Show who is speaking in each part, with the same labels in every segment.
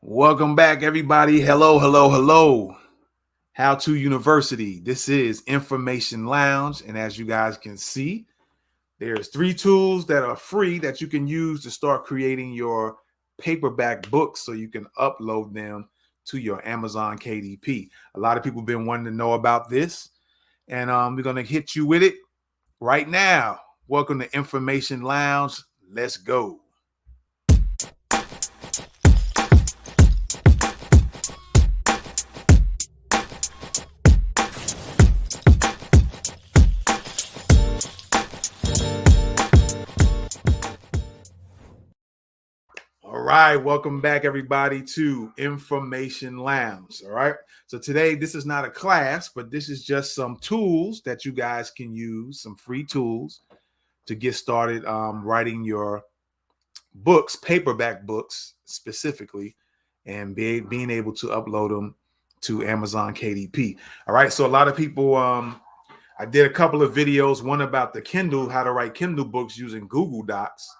Speaker 1: Welcome back, everybody. Hello, hello, hello. How to University. This is Information Lounge. And as you guys can see, there's 3 tools that are free that you can use to start creating your paperback books so you can upload them to your Amazon KDP. A lot of people have been wanting to know about this, and we're going to hit you with it right now. Welcome to Information Lounge. Let's go. All right, welcome back, everybody, to Information Lounge. All right, so today this is not a class, but this is just some tools that you guys can use, some free tools to get started writing your books, paperback books specifically, and being able to upload them to Amazon KDP. All right, so a lot of people, I did a couple of videos, one about the Kindle, how to write Kindle books using Google Docs.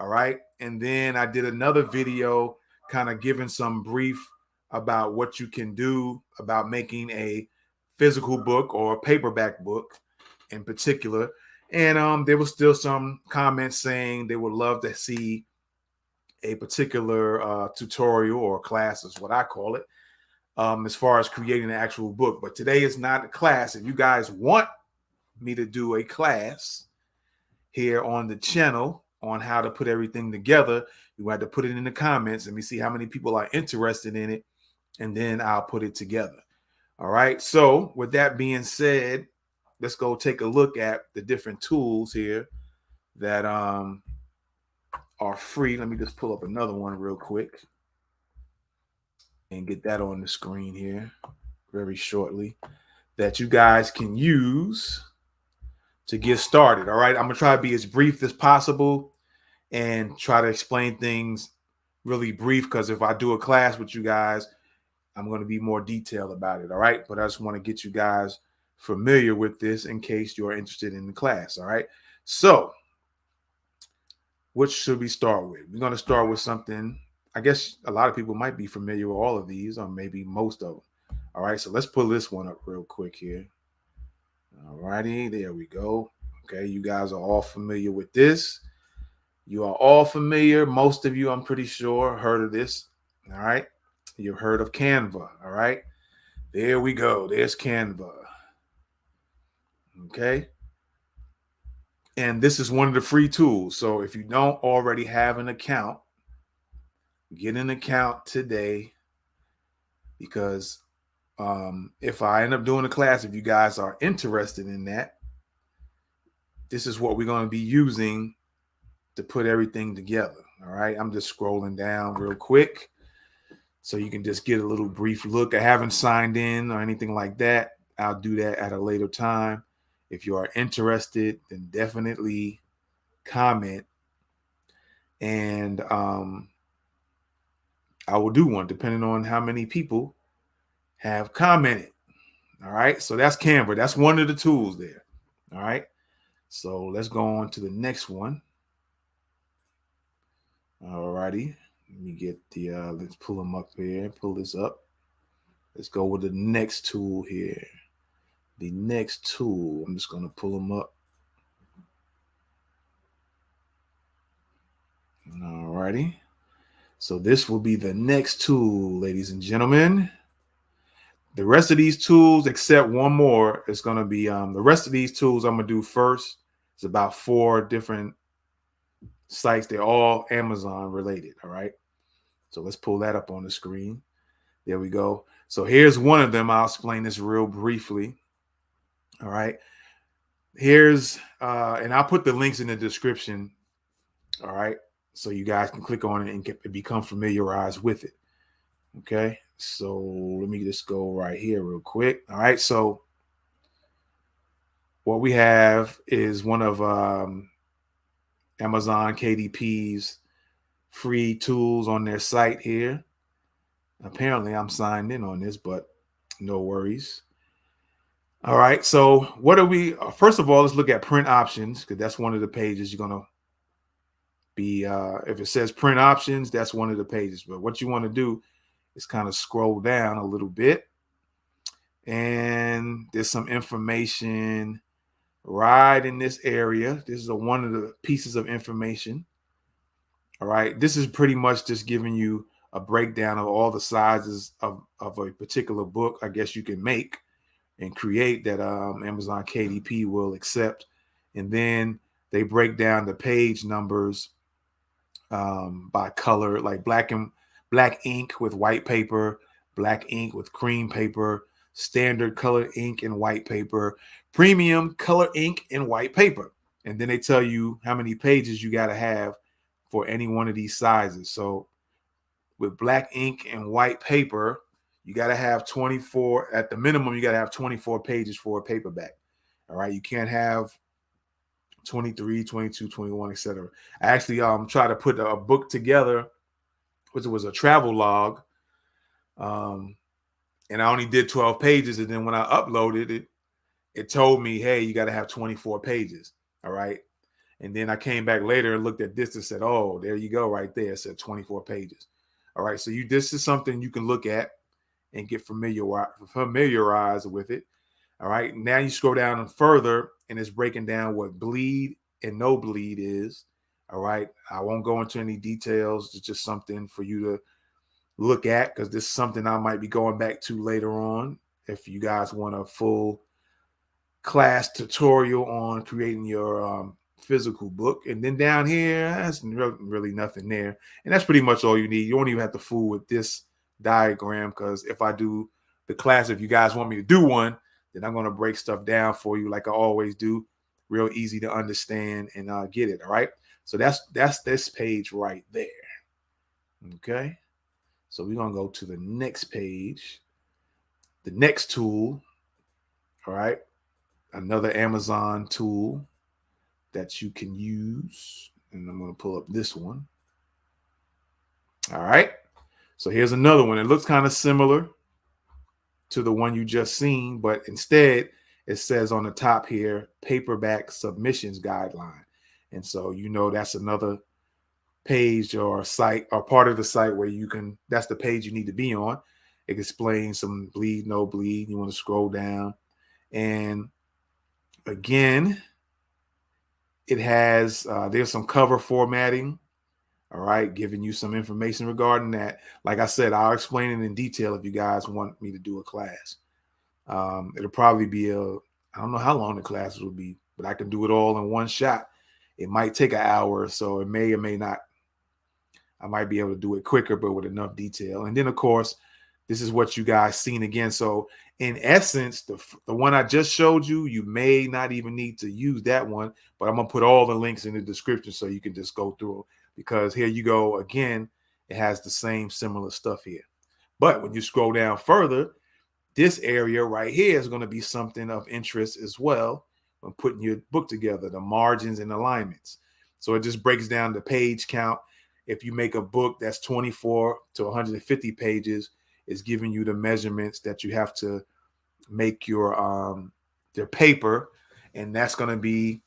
Speaker 1: All right. And then I did another video kind of giving some brief about what you can do about making a physical book or a paperback book in particular. And there was still some comments saying they would love to see a particular tutorial or class is what I call it, as far as creating an actual book. But today is not a class. If you guys want me to do a class here on the channel on how to put everything together, you have to put it in the comments and we see how many people are interested in it, and then I'll put it together. All right, so with that being said, let's go take a look at the different tools here that are free. Let me just pull up another one real quick and get that on the screen here very shortly that you guys can use to get started. All right, I'm gonna try to be as brief as possible and try to explain things really brief, because if I do a class with you guys, I'm going to be more detailed about it. All right, but I just want to get you guys familiar with this in case you're interested in the class. All right, so what should we start with? We're going to start with something I guess a lot of people might be familiar with all of these, or maybe most of them. All right, so let's pull this one up real quick here. All righty, there we go. Okay, you guys are all familiar with this. You are all familiar. Most of you, I'm pretty sure, heard of this. All right, you've heard of Canva. All right, there we go. There's Canva. Okay, and this is one of the free tools. So if you don't already have an account, get an account today, because if I end up doing a class, if you guys are interested in that, this is what we're going to be using to put everything together. All right, I'm just scrolling down real quick so you can just get a little brief look. I haven't signed in or anything like that. I'll do that at a later time. If you are interested, then definitely comment, and I will do one depending on how many people have commented. All right, so that's Canva. That's one of the tools there. All right, so let's go on to the next one. All righty, let me get the let's pull them up here. Pull this up. Let's go with the next tool here. The next tool, I'm just going to pull them up. All righty, so this will be the next tool, ladies and gentlemen. The rest of these tools, except one more, is going to be the rest of these tools I'm going to do first. It's about 4 different sites. They're all Amazon related. All right, so let's pull that up on the screen. There we go. So here's one of them. I'll explain this real briefly. All right, here's and I'll put the links in the description. All right, so you guys can click on it and become familiarized with it. Okay, so let me just go right here real quick. All right, so what we have is one of Amazon KDP's free tools on their site here. Apparently I'm signed in on this, but no worries. All right, so what are we, first of all, let's look at print options, because that's one of the pages you're going to be, if it says print options, that's one of the pages. But what you want to do Let's kind of scroll down a little bit. And there's some information right in this area. This is one of the pieces of information. All right. This is pretty much just giving you a breakdown of all the sizes of a particular book, I guess you can make and create that Amazon KDP will accept. And then they break down the page numbers by color, like black ink with white paper, black ink with cream paper, standard color ink and white paper, premium color ink and white paper. And then they tell you how many pages you got to have for any one of these sizes. So with black ink and white paper, you got to have 24 at the minimum. You got to have 24 pages for a paperback. All right. You can't have 23, 22, 21, etc. I actually tried to put a book together, which was a travel log. And I only did 12 pages. And then when I uploaded it, it told me, hey, you got to have 24 pages. All right. And then I came back later and looked at this and said, oh, there you go right there. It said 24 pages. All right. So this is something you can look at and get familiarized with it. All right. Now you scroll down and further, and it's breaking down what bleed and no bleed is. All right. I won't go into any details. It's just something for you to look at, because this is something I might be going back to later on if you guys want a full class tutorial on creating your physical book. And then down here, that's really nothing there. And that's pretty much all you need. You don't even have to fool with this diagram, because if I do the class, if you guys want me to do one, then I'm going to break stuff down for you like I always do. Real easy to understand and get it. All right. So that's this page right there. Okay. So we're going to go to the next page, the next tool. All right. Another Amazon tool that you can use. And I'm going to pull up this one. All right. So here's another one. It looks kind of similar to the one you just seen, but instead it says on the top here, Paperback Submissions Guideline. And so, that's another page or site or part of the site where that's the page you need to be on. It explains some bleed, no bleed. You want to scroll down. And again, it has, there's some cover formatting. All right. Giving you some information regarding that. Like I said, I'll explain it in detail if you guys want me to do a class. It'll probably be I don't know how long the classes will be, but I can do it all in one shot. It might take an hour or so. It may or may not. I might be able to do it quicker, but with enough detail. And then, of course, this is what you guys seen again. So in essence, the one I just showed you, you may not even need to use that one, but I'm going to put all the links in the description so you can just go through, because here you go. Again, it has the same similar stuff here. But when you scroll down further, this area right here is going to be something of interest as well when putting your book together, the margins and alignments. So it just breaks down the page count. If you make a book that's 24 to 150 pages, it's giving you the measurements that you have to make your paper. And that's going to be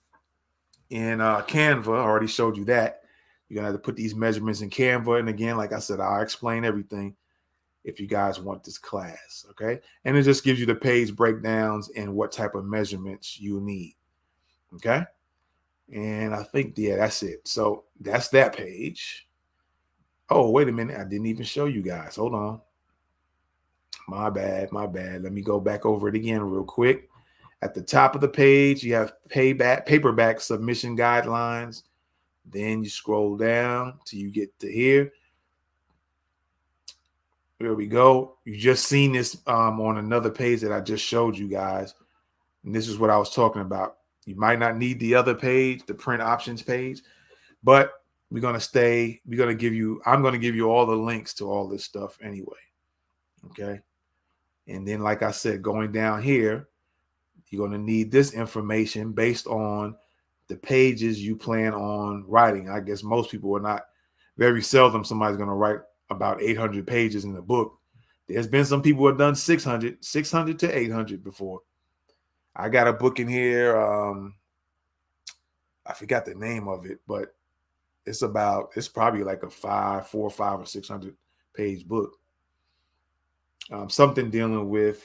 Speaker 1: in Canva. I already showed you that. You're going to have to put these measurements in Canva. And again, like I said, I'll explain everything if you guys want this class. Okay. And it just gives you the page breakdowns and what type of measurements you need. Okay. And I think, yeah, that's it. So that's that page. Oh, wait a minute. I didn't even show you guys. Hold on. My bad. Let me go back over it again real quick. At the top of the page, you have paperback submission guidelines. Then you scroll down till you get to here. There we go. You just seen this on another page that I just showed you guys. And this is what I was talking about. You might not need the other page, the print options page, but I'm going to give you all the links to all this stuff anyway. Okay. And then, like I said, going down here, you're going to need this information based on the pages you plan on writing. I guess most people are not, very seldom somebody's going to write about 800 pages in the book. There's been some people who have done 600 to 800 before. I got a book in here. I forgot the name of it, but it's probably like a 400, 500, or 600 page book. something dealing with.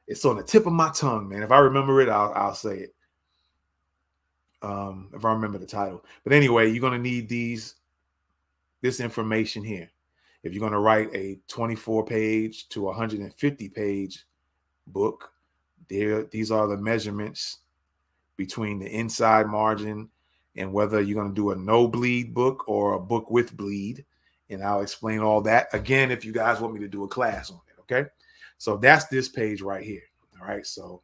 Speaker 1: It's on the tip of my tongue, man. If I remember it, I'll say it. If I remember the title. But anyway, you're gonna need this information here. If you're gonna write a 24 page to 150 page book, these are the measurements between the inside margin and whether you're going to do a no bleed book or a book with bleed. And I'll explain all that again if you guys want me to do a class on it. Okay. So that's this page right here. All right. So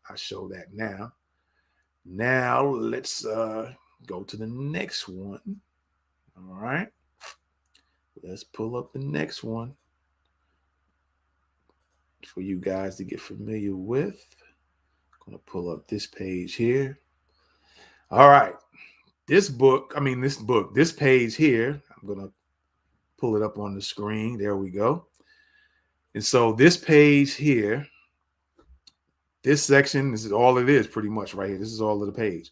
Speaker 1: I'll show that now. Now let's go to the next one. All right. Let's pull up the next one for you guys to get familiar with. I'm going to pull up this page here. All right. This page here, I'm going to pull it up on the screen. There we go. And so this page here, this section, this is all it is pretty much right here. This is all of the page.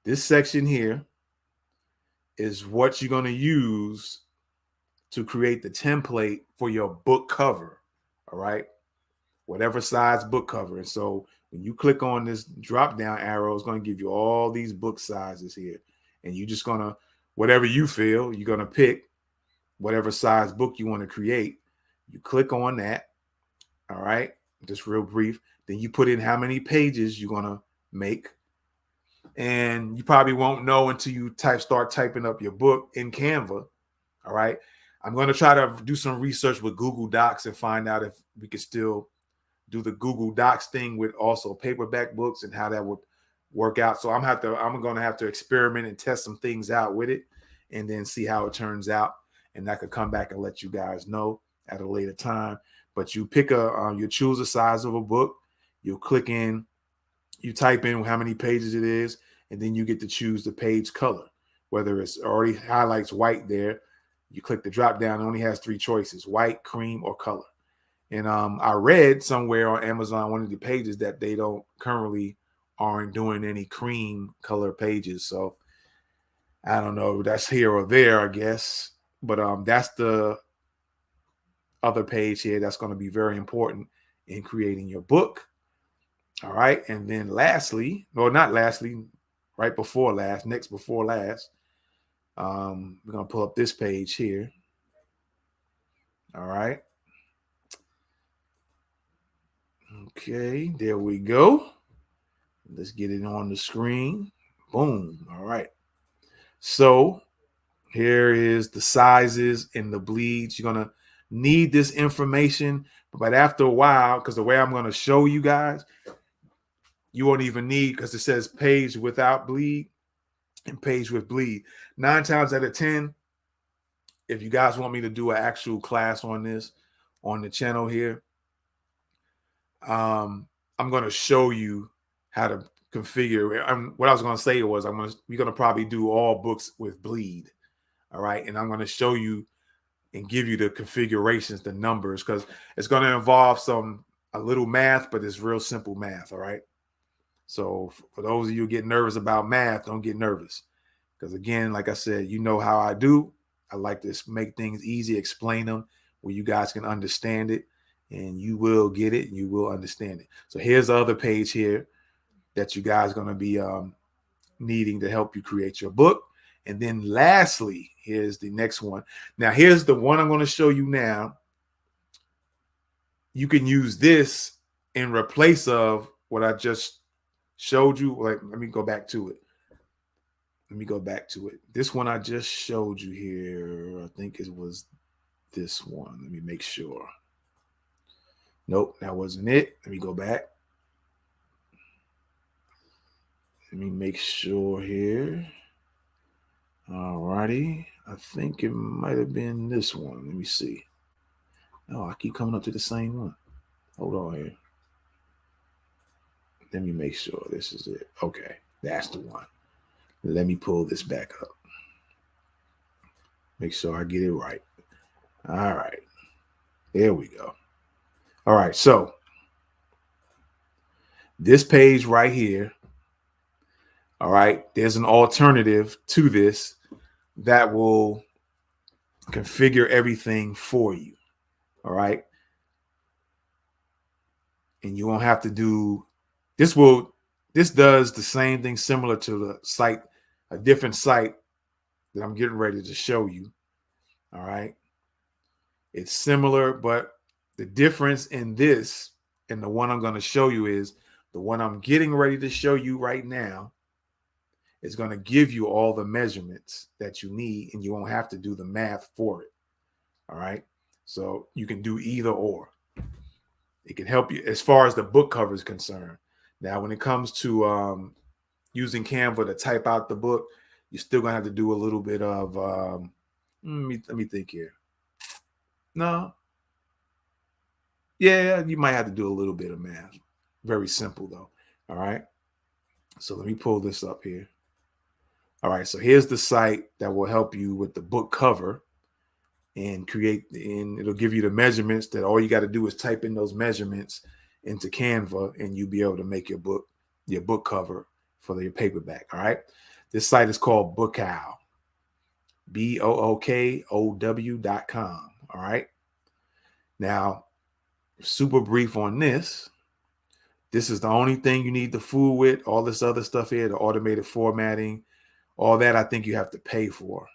Speaker 1: This section here is what you're going to use to create the template for your book cover. All right. Whatever size book cover. And so when you click on this drop down arrow, it's going to give you all these book sizes here. And you're just going to, whatever you feel, you're going to pick whatever size book you want to create. You click on that. All right. Just real brief. Then you put in how many pages you're going to make. And you probably won't know until you start typing up your book in Canva. All right. I'm going to try to do some research with Google Docs and find out if we can still do the Google Docs thing with also paperback books and how that would work out. So I'm going to have to experiment and test some things out with it and then see how it turns out. And I could come back and let you guys know at a later time. But you pick you choose the size of a book. You click in, you type in how many pages it is, and then you get to choose the page color, whether it's already highlights white there. You click the drop down, it only has 3 choices: white, cream, or color. And I read somewhere on Amazon, one of the pages, that they aren't doing any cream color pages. So I don't know, that's here or there, I guess. But that's the other page here that's going to be very important in creating your book. All right. And then lastly, or not lastly, right before last, next before last, we're going to pull up this page here. All right. Okay, there we go. Let's get it on the screen. Boom. All right. So here is the sizes and the bleeds. You're going to need this information, but after a while, because the way I'm going to show you guys, you won't even need, because it says page without bleed and page with bleed. 9 times out of 10, if you guys want me to do an actual class on this on the channel here, I'm going to show you how to configure. What I was going to say was we're going to probably do all books with bleed. All right. And I'm going to show you and give you the configurations, the numbers, because it's going to involve a little math, but it's real simple math. All right. So for those of you who get nervous about math, don't get nervous. Because again, like I said, you know how I do. I like to make things easy, explain them where you guys can understand it, and you will get it and you will understand it. So here's the other page here that you guys are going to be needing to help you create your book. And then lastly, here's the next one. Now, here's the one I'm going to show you now. You can use this in replace of what I just showed you. Like, let me go back to it. This one I just showed you here, I think it was this one. Let me make sure. Nope, that wasn't it. Let me go back. Let me make sure here. All righty. I think it might have been this one. Let me see. Oh, I keep coming up to the same one. Hold on here. Let me make sure this is it. Okay, that's the one. Let me pull this back up. Make sure I get it right. All right. There we go. All right, so this page right here, all right, there's an alternative to this that will configure everything for you. All right. And you won't have to do this. This does the same thing similar to the site, a different site that I'm getting ready to show you. All right. It's similar, but the difference in this and the one I'm going to show you is the one I'm getting ready to show you right now is going to give you all the measurements that you need, and you won't have to do the math for it. All right. So you can do either or. It can help you as far as the book cover is concerned. Now, when it comes to using Canva to type out the book, you're still going to have to do a little bit of, let me think here. No. Yeah, you might have to do a little bit of math. Very simple, though. All right. So let me pull this up here. All right. So here's the site that will help you with the book cover and it'll give you the measurements that all you got to do is type in those measurements into Canva and you'll be able to make your book cover for your paperback. All right. This site is called Bookow, BOOKOW.com. All right. Now, super brief on this. This is the only thing you need to fool with. All this other stuff here, the automated formatting, all that I think you have to pay for.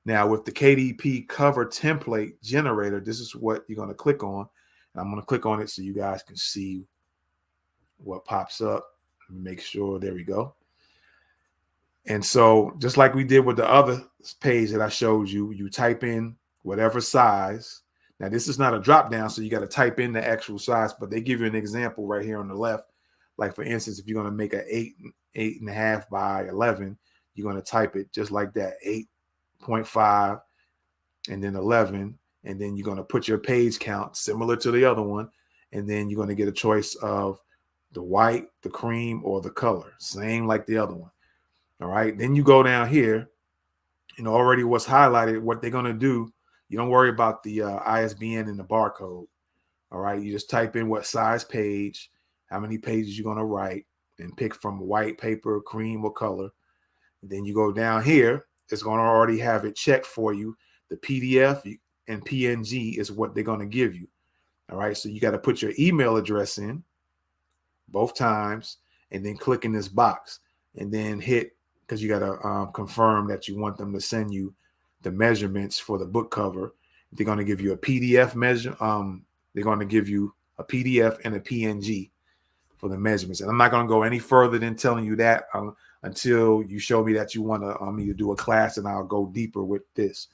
Speaker 1: Now, with the KDP cover template generator, this is what you're going to click on. And I'm going to click on it so you guys can see what pops up. Let me make sure. There we go. And so just like we did with the other page that I showed you, you type in whatever size. Now, this is not a drop down, so you got to type in the actual size, but they give you an example right here on the left. Like, for instance, if you're going to make an 8.5 by 11, you're going to type it just like that, 8.5 and then 11, and then you're going to put your page count similar to the other one, and then you're going to get a choice of the white, the cream, or the color, same like the other one. All right, then you go down here, and already what's highlighted, what they're going to do, you don't worry about the ISBN and the barcode. All right, you just type in what size page, how many pages you're going to write, and pick from white, paper, cream, or color. And then you go down here, it's going to already have it checked for you. The PDF and PNG is what they're going to give you. All right, so you got to put your email address in both times and then click in this box and then hit, because you got to confirm that you want them to send you the measurements for the book cover. They're going to give you a PDF measure. They're going to give you a PDF and a PNG for the measurements. And I'm not going to go any further than telling you that until you show me that you want me to do a class, and I'll go deeper with this.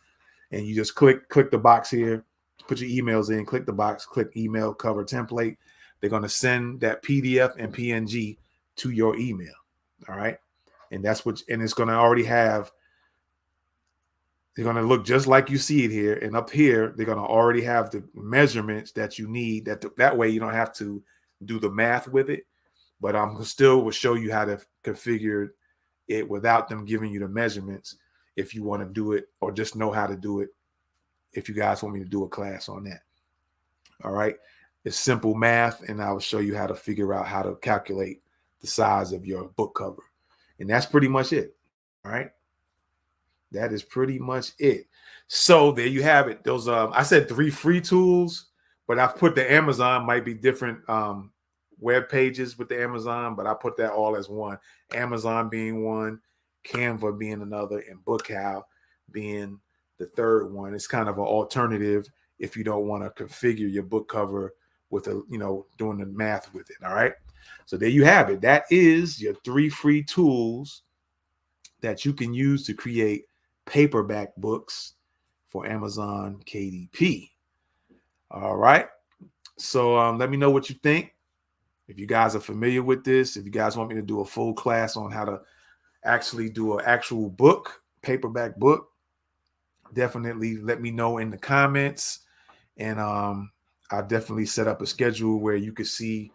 Speaker 1: And you just click the box here, put your emails in, click the box, click email cover template. They're going to send that PDF and PNG to your email. All right. And that's and it's going to already have, they're going to look just like you see it here. And up here, they're going to already have the measurements that you need. That way you don't have to do the math with it. But I'm still will show you how to configure it without them giving you the measurements if you want to do it, or just know how to do it if you guys want me to do a class on that. All right. It's simple math, and I will show you how to figure out how to calculate the size of your book cover. And that's pretty much it. All right. That is pretty much it. So there you have it. Those I said 3 free tools, but I've put the Amazon, might be different web pages with the Amazon, but I put that all as one. Amazon being one, Canva being another, and Bookow being the third one. It's kind of an alternative if you don't want to configure your book cover with doing the math with it. All right. So there you have it. That is your 3 free tools that you can use to create paperback books for Amazon KDP. All right. So let me know what you think. If you guys are familiar with this, if you guys want me to do a full class on how to actually do an actual book, paperback book, definitely let me know in the comments. And I'll definitely set up a schedule where you'll see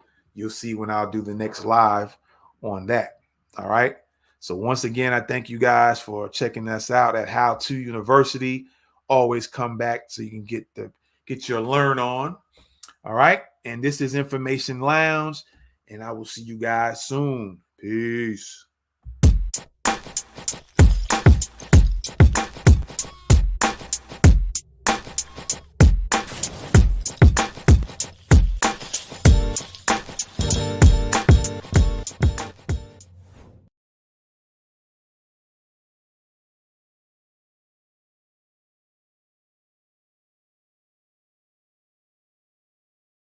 Speaker 1: when I'll do the next live on that. All right. So once again, I thank you guys for checking us out at How To University. Always come back so you can get your learn on. All right. And this is Information Lounge, and I will see you guys soon. Peace.